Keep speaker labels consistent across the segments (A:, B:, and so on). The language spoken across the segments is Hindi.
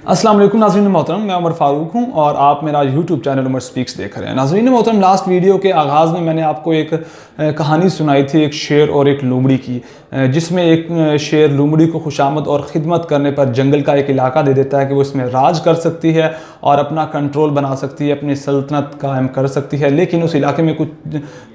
A: अस्सलाम वालेकुम नाज़रीन मोहतरम, मैं उमर फ़ारूक हूं और आप मेरा यूट्यूब चैनल उमर स्पीक्स देख रहे हैं। नाज़रीन मोहतरम, लास्ट वीडियो के आगाज़ में मैंने आपको एक कहानी सुनाई थी, एक शेर और एक लोमड़ी की, जिसमें एक शेर लोमड़ी को खुशामद और ख़िदमत करने पर जंगल का एक इलाका दे देता है कि वो इसमें राज कर सकती है और अपना कंट्रोल बना सकती है, अपनी सल्तनत कायम कर सकती है। लेकिन उस इलाके में कुछ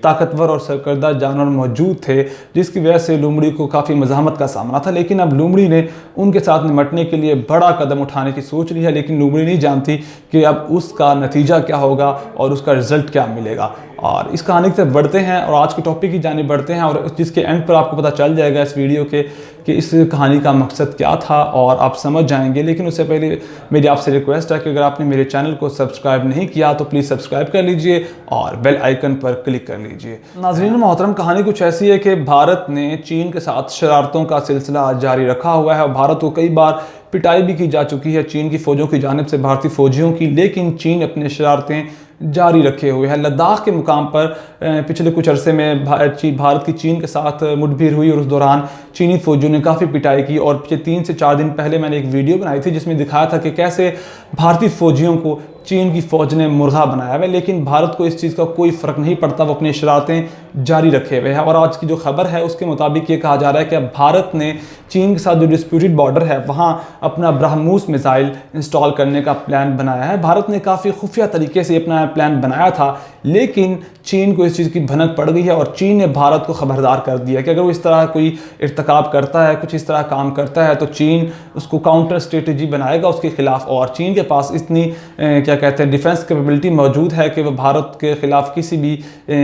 A: ताकतवर और सरकर्दा जानवर मौजूद थे जिसकी वजह से लोमड़ी को काफ़ी मज़ाहमत का सामना था। लेकिन अब लोमड़ी ने उनके साथ निपटने के लिए बड़ा कदम उठाने की सोच रही है, लेकिन लोमड़ी नहीं जानती कि अब उसका नतीजा क्या होगा और उसका रिजल्ट क्या मिलेगा। और इस कहानी की तरफ बढ़ते हैं और आज के टॉपिक की जानिब बढ़ते हैं, और जिसके एंड पर आपको पता चल जाएगा इस वीडियो के कि इस कहानी का मकसद क्या था और आप समझ जाएंगे। लेकिन उससे पहले मेरी आपसे रिक्वेस्ट है कि अगर आपने मेरे चैनल को सब्सक्राइब नहीं किया तो प्लीज़ सब्सक्राइब कर लीजिए और बेल आइकन पर क्लिक कर लीजिए। नाज़रीन मोहतरम, कहानी कुछ ऐसी है कि भारत ने चीन के साथ शरारतों का सिलसिला जारी रखा हुआ है और भारत को कई बार पिटाई भी की जा चुकी है चीन की फ़ौजों की जानिब से भारतीय फ़ौजियों की, लेकिन चीन अपने शरारतें जारी रखे हुए है। लद्दाख के मुकाम पर पिछले कुछ अरसे में भारत की चीन के साथ मुठभेड़ हुई और उस दौरान चीनी फ़ौजियों ने काफ़ी पिटाई की। और पिछले 3 से 4 दिन पहले मैंने एक वीडियो बनाई थी जिसमें दिखाया था कि कैसे भारतीय फ़ौजियों को चीन की फ़ौज ने मुर्गा बनाया हुआ है, लेकिन भारत को इस चीज़ का कोई फ़र्क नहीं पड़ता, वो अपनी शरारतें जारी रखे हुए हैं। और आज की जो खबर है उसके मुताबिक ये कहा जा रहा है कि अब भारत ने चीन के साथ जो डिस्प्यूटेड बॉर्डर है वहाँ अपना ब्रह्मोस मिसाइल इंस्टॉल करने का प्लान बनाया है। भारत ने काफ़ी खुफिया तरीके से अपना प्लान बनाया था, लेकिन चीन को इस चीज़ की भनक पड़ गई है और चीन ने भारत को खबरदार कर दिया कि अगर वो इस तरह कोई इर्तिकाब करता है, कुछ इस तरह काम करता है, तो चीन उसको काउंटर स्ट्रेटजी बनाएगा उसके खिलाफ। और चीन के पास इतनी क्या कहते हैं डिफेंस कैपेबिलिटी मौजूद है कि वह भारत के खिलाफ किसी भी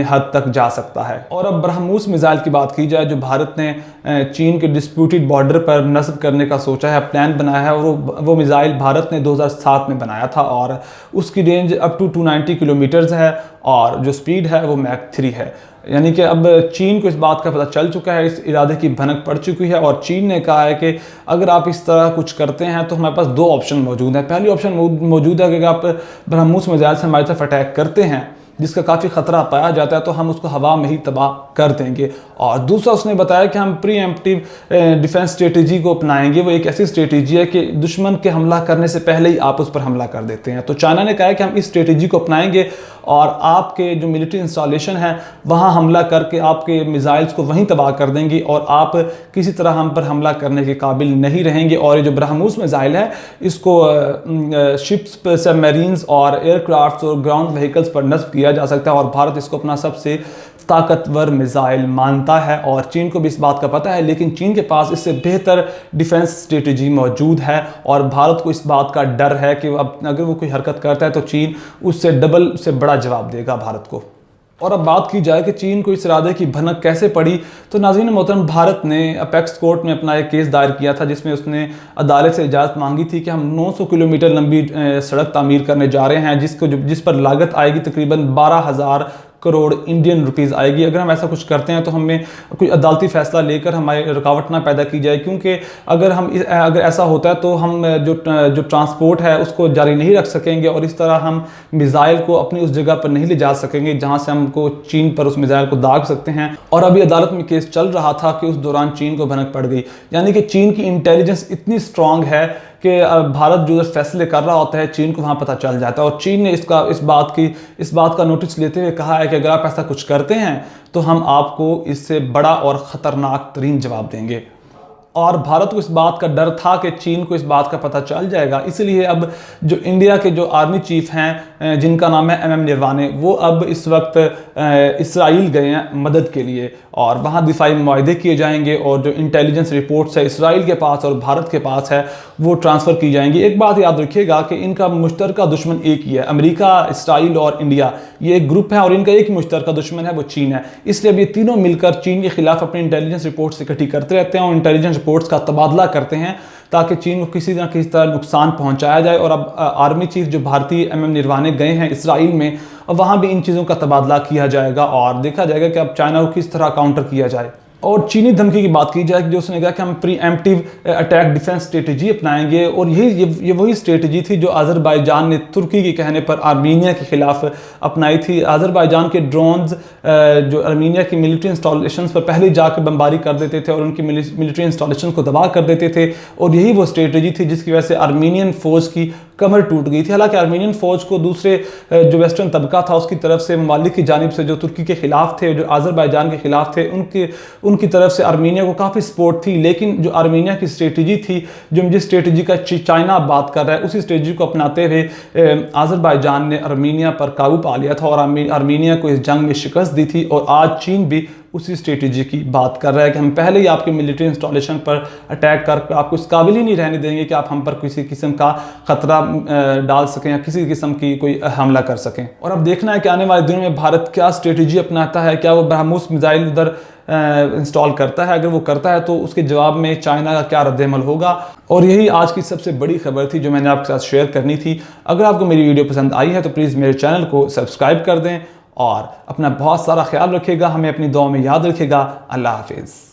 A: हद तक जा सकता है। और अब ब्रह्मोस मिसाइल की बात की जाए जो भारत ने चीन के डिस्प्यूटेड बॉर्डर पर नस्ब करने का सोचा है, प्लान बनाया है, और वो मिसाइल भारत ने 2007 में बनाया था और उसकी रेंज अप टू 290 किलोमीटर्स है और जो स्पीड है वो मैक 3 है। यानी कि अब चीन को इस बात का पता चल चुका है, इस इरादे की भनक पड़ चुकी है और चीन ने कहा है कि अगर आप इस तरह कुछ करते हैं तो हमारे पास 2 ऑप्शन मौजूद है। पहली ऑप्शन मौजूद है कि अगर आप ब्रह्मोस मिसाइल से हमारी तरफ अटैक करते हैं जिसका काफ़ी ख़तरा पाया जाता है तो हम उसको हवा में ही तबाह कर देंगे। और दूसरा उसने बताया कि हम प्रीएम्प्टिव डिफेंस स्ट्रेटजी को अपनाएंगे। वो एक ऐसी स्ट्रेटजी है कि दुश्मन के हमला करने से पहले ही आप उस पर हमला कर देते हैं। तो चाइना ने कहा है कि हम इस स्ट्रेटजी को अपनाएंगे और आपके जो मिलिट्री इंस्टॉलेशन है वहाँ हमला करके आपके मिसाइल्स को वहीं तबाह कर देंगे और आप किसी तरह हम पर हमला करने के काबिल नहीं रहेंगे। और ये जो ब्रह्मोस मिसाइल है इसको शिप्स, सबमरीन्स और एयरक्राफ्ट और ग्राउंड व्हीकल्स पर नस्ब किया जा सकता है और भारत इसको अपना सबसे ताकतवर मिसाइल मानता है और चीन को भी इस बात का पता है। लेकिन चीन के पास इससे बेहतर डिफेंस स्ट्रेटजी मौजूद है और भारत को इस बात का डर है कि अब अगर वो कोई हरकत करता है तो चीन उससे डबल से बड़ा जवाब देगा भारत को। और अब बात की जाए कि चीन को इस इरादे की भनक कैसे पड़ी, तो नाज़रीन मोहतरम, भारत ने अपेक्स कोर्ट में अपना एक केस दायर किया था जिसमें उसने अदालत से इजाज़त मांगी थी कि हम 900 किलोमीटर लंबी सड़क तामीर करने जा रहे हैं जिस पर लागत आएगी तकरीबन 12,000 करोड़ इंडियन रुपीज़ आएगी। अगर हम ऐसा कुछ करते हैं तो हमें कोई अदालती फ़ैसला लेकर हमारी रुकावट ना पैदा की जाए, क्योंकि अगर ऐसा होता है तो हम जो ट्रांसपोर्ट है उसको जारी नहीं रख सकेंगे और इस तरह हम मिसाइल को अपनी उस जगह पर नहीं ले जा सकेंगे जहां से हमको चीन पर उस मिसाइल को दाग सकते हैं। और अभी अदालत में केस चल रहा था कि उस दौरान चीन को भनक पड़ गई। यानी कि चीन की इंटेलिजेंस इतनी स्ट्रांग है कि भारत जो फैसले कर रहा होता है चीन को वहाँ पता चल जाता है। और चीन ने इस बात का नोटिस लेते हुए कहा है कि अगर आप ऐसा कुछ करते हैं तो हम आपको इससे बड़ा और ख़तरनाक तरीन जवाब देंगे। और भारत को इस बात का डर था कि चीन को इस बात का पता चल जाएगा, इसलिए अब जो इंडिया के जो आर्मी चीफ हैं जिनका नाम है MM निरवाने, वो अब इस वक्त इसराइल गए हैं मदद के लिए और वहाँ दिफाई मुआहदे किए जाएंगे और जो इंटेलिजेंस रिपोर्ट्स है इसराइल के पास और भारत के पास है वो ट्रांसफ़र की जाएंगी। एक बात याद रखिएगा कि इनका मुश्तरका दुश्मन एक ही है, अमेरिका, इसराइल और इंडिया, ये एक ग्रुप है और इनका एक ही मुश्तरका दुश्मन है वो चीन है। इसलिए अब ये तीनों मिलकर चीन के खिलाफ अपनी इंटेलिजेंस रिपोर्ट्स इकट्ठी करते रहते हैं और इंटेलिजेंस रिपोर्ट्स का तबादला करते हैं ताकि चीन को किसी तरह नुकसान पहुंचाया जाए। और अब आर्मी चीफ जो भारतीय MM निरवाने गए हैं इसराइल में, अब वहाँ भी इन चीज़ों का तबादला किया जाएगा और देखा जाएगा कि अब चाइना को किस तरह काउंटर किया जाए। और चीनी धमकी की बात की जाए कि जो उसने कहा कि हम pre emptive attack defence strategy अपनाएंगे, और ये वही स्ट्रेटजी थी जो अज़रबैजान ने तुर्की के कहने पर आर्मीनिया के खिलाफ अपनाई थी। अज़रबैजान के ड्रोन्स जो आर्मीनिया की मिलिट्री इंस्टॉलेशन पर पहले जाकर बमबारी कर देते थे और उनकी मिलिट्री इंस्टॉलेशन को तबाह कर देते थे, और यही वो स्ट्रेटजी थी जिसकी वजह से आर्मीनियन फ़ौज की कमर टूट गई थी। हालांकि आर्मीनियन फ़ौज को दूसरे जो वेस्टर्न तबका था उसकी तरफ से, ममालिक की जानिब से जो तुर्की के खिलाफ थे, जो अज़रबैजान के खिलाफ थे, उनकी तरफ से आर्मीनिया को काफ़ी सपोर्ट थी। लेकिन जो आर्मीनिया की स्ट्रेटजी थी, जो जिस स्ट्रेटजी का चाइना बात कर रहा है, उसी स्ट्रेटजी को अपनाते हुए अज़रबैजान ने आर्मीनिया पर काबू पा लिया था और आर्मीनिया को इस जंग में शिकस्त दी थी। और आज चीन भी उसी स्ट्रेटजी की बात कर रहा है कि हम पहले ही आपके मिलिट्री इंस्टॉलेशन पर अटैक कर आपको इस काबिल ही नहीं रहने देंगे कि आप हम पर किसी किस्म का ख़तरा डाल सकें या किसी किस्म की कोई हमला कर सकें। और अब देखना है कि आने वाले दिनों में भारत क्या स्ट्रेटजी अपनाता है, क्या वो ब्रह्मोस मिसाइल उधर इंस्टॉल करता है। अगर वो करता है तो उसके जवाब में चाइना का क्या रद्द-ए-अमल होगा। और यही आज की सबसे बड़ी खबर थी जो मैंने आपके साथ शेयर करनी थी। अगर आपको मेरी वीडियो पसंद आई है तो प्लीज़ मेरे चैनल को सब्सक्राइब कर दें और अपना बहुत सारा ख्याल रखिएगा, हमें अपनी दुआ में याद रखिएगा। अल्लाह हाफिज़।